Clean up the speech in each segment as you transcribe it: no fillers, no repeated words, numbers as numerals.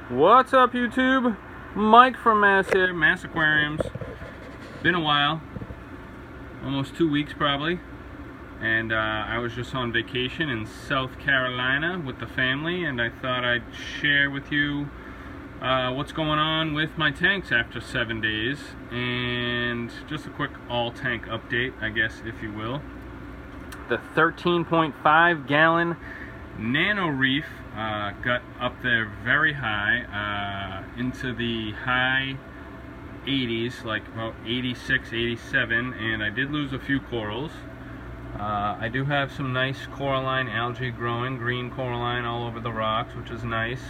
What's up, YouTube? Mike from Mass here, Mass Aquariums. Been a while, almost 2 weeks probably, and I was just on vacation in South Carolina with the family, and I thought I'd share with you what's going on with my tanks after 7 days, and just a quick all-tank update, I guess, if you will. The 13.5 gallon Nano Reef got up there very high, into the high 80s, like about 86, 87, and I did lose a few corals. I do have some nice coralline algae growing, green coralline all over the rocks, which is nice.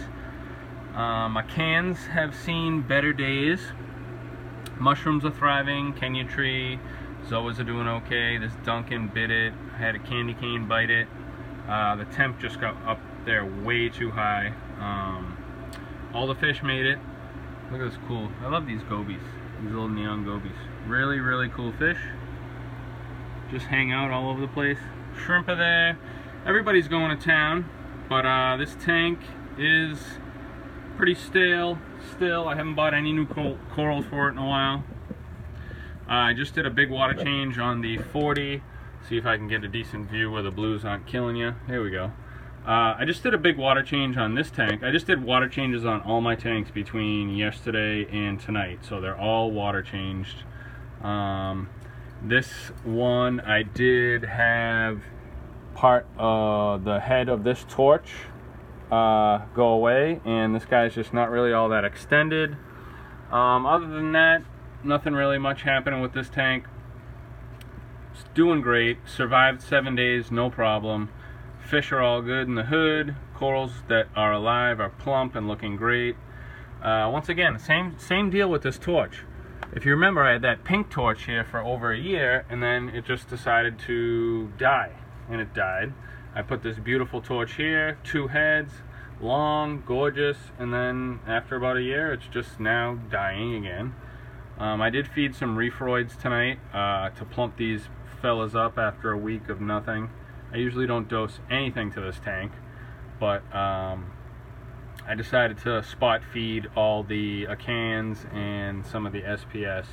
My cans have seen better days. Mushrooms are thriving, Kenya tree, zoas are doing okay. This Duncan bit it, I had a candy cane bite it. The temp just got up there way too high. All the fish made it. Look at this cool, I love these gobies, these little neon gobies. Really, really cool fish. Just hang out all over the place. Shrimp are there. Everybody's going to town, but this tank is pretty stale still. I haven't bought any new corals for it in a while. I just did a big water change on the 40. See if I can get a decent view where the blues aren't killing you. Here we go. I just did a big water change on this tank. I just did water changes on all my tanks between yesterday and tonight, so they're all water changed. This one I did have part of the head of this torch go away, and this guy's just not really all that extended. Other than that, nothing really much happening with this tank. It's doing great. Survived 7 days, no problem. Fish are all good in the hood. Corals that are alive are plump and looking great. Once again, same deal with this torch. If you remember, I had that pink torch here for over a year, and then it just decided to die, and it died. I put this beautiful torch here, 2 heads, long, gorgeous, and then after about a year, it's just now dying again. I did feed some reefroids tonight to plump these fellas up after a week of nothing. I usually don't dose anything to this tank, but I decided to spot feed all the cans and some of the SPS,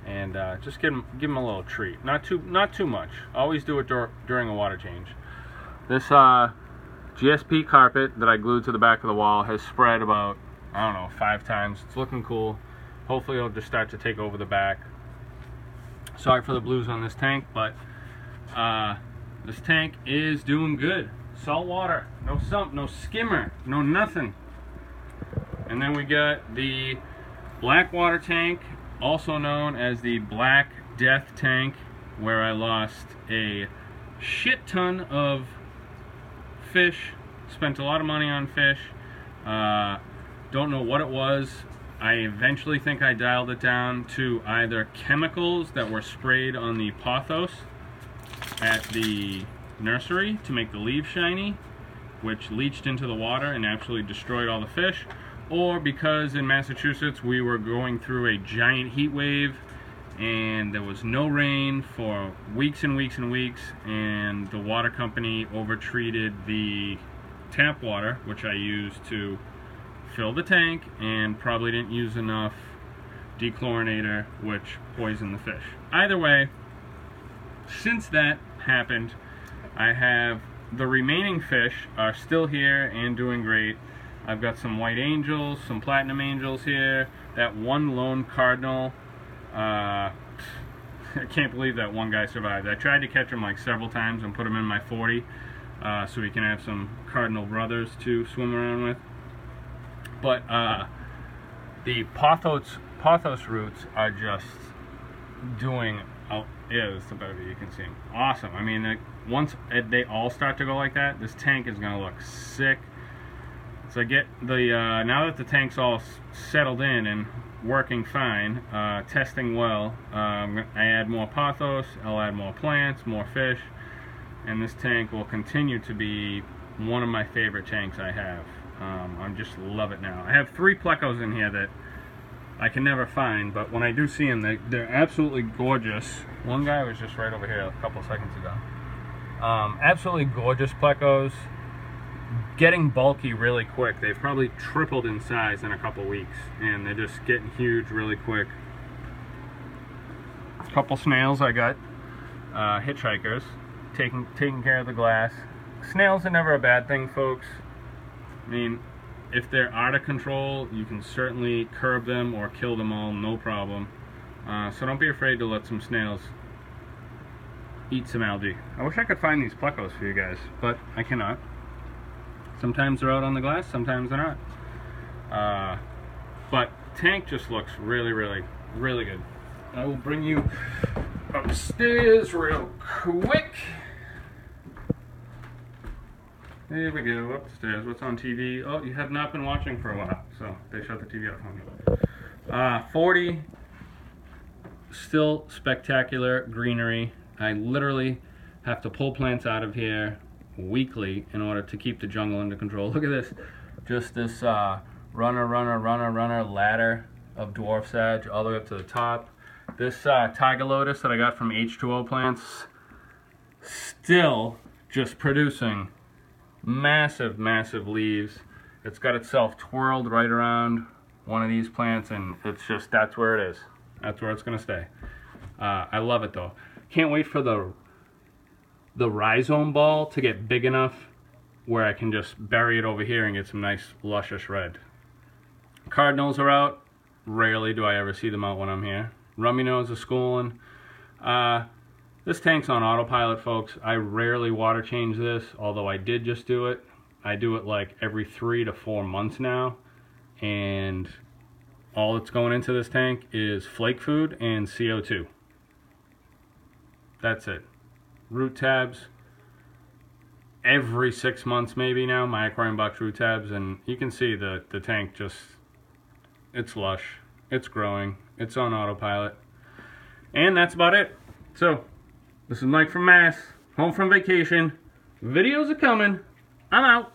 and just give them a little treat. Not too much. Always do it during a water change. This GSP carpet that I glued to the back of the wall has spread about, I don't know, 5 times. It's looking cool. Hopefully it'll just start to take over the back. Sorry for the blues on this tank, but this tank is doing good. Salt water, no sump, no skimmer, no nothing. And then we got the black water tank, also known as the Black Death tank, where I lost a shit ton of fish, spent a lot of money on fish. Don't know what it was. I eventually think I dialed it down to either chemicals that were sprayed on the pothos at the nursery to make the leaves shiny, which leached into the water and actually destroyed all the fish, or because in Massachusetts we were going through a giant heat wave and there was no rain for weeks and weeks and weeks, and the water company overtreated the tap water, which I used to fill the tank, and probably didn't use enough dechlorinator, which poisoned the fish. Either way, since that happened, I have the remaining fish are still here and doing great. I've got some white angels, some platinum angels here, that one lone cardinal. I can't believe that one guy survived. I tried to catch him like several times and put him in my 40 so he can have some cardinal brothers to swim around with. But the pothos roots are just doing, yeah, that's the better view, you can see them. Awesome. I mean, once they all start to go like that, this tank is going to look sick. So I get the, now that the tank's all settled in and working fine, testing well, I add more pothos, I'll add more plants, more fish, and this tank will continue to be one of my favorite tanks I have. I just love it now. I have 3 plecos in here that I can never find, but when I do see them, they're absolutely gorgeous. One guy was just right over here a couple seconds ago. Absolutely gorgeous plecos. getting bulky really quick. They've probably tripled in size in a couple weeks, and they're just getting huge really quick. A couple snails I got, hitchhikers, taking care of the glass. Snails are never a bad thing, folks. I mean, if they're out of control, you can certainly curb them or kill them all, no problem. So don't be afraid to let some snails eat some algae. I wish I could find these plecos for you guys, but I cannot. Sometimes they're out on the glass, sometimes they're not. But tank just looks really, really, really good. I will bring you upstairs real quick. There we go, upstairs. What's on TV? Oh, you have not been watching for a while, so they shut the TV off on me. 40, still spectacular greenery. I literally have to pull plants out of here weekly in order to keep the jungle under control. Look at this, just this runner ladder of dwarf sage all the way up to the top. This tiger lotus that I got from H2O plants, still just producing massive leaves. It's got itself twirled right around one of these plants, and it's just, that's where it is. That's where it's gonna stay. I love it though. Can't wait for the rhizome ball to get big enough where I can just bury it over here and get some nice luscious red. Cardinals are out. Rarely do I ever see them out when I'm here. Rummy nose is schooling. This tank's on autopilot, folks. I rarely water change this, although I did just do it. I do it like every 3 to 4 months now, and all that's going into this tank is flake food and CO2. That's it. Root tabs every 6 months maybe now, my Aquarium Box root tabs, and you can see the tank just, it's lush, it's growing, it's on autopilot. And that's about it. So, this is Mike from Mass, home from vacation. Videos are coming. I'm out.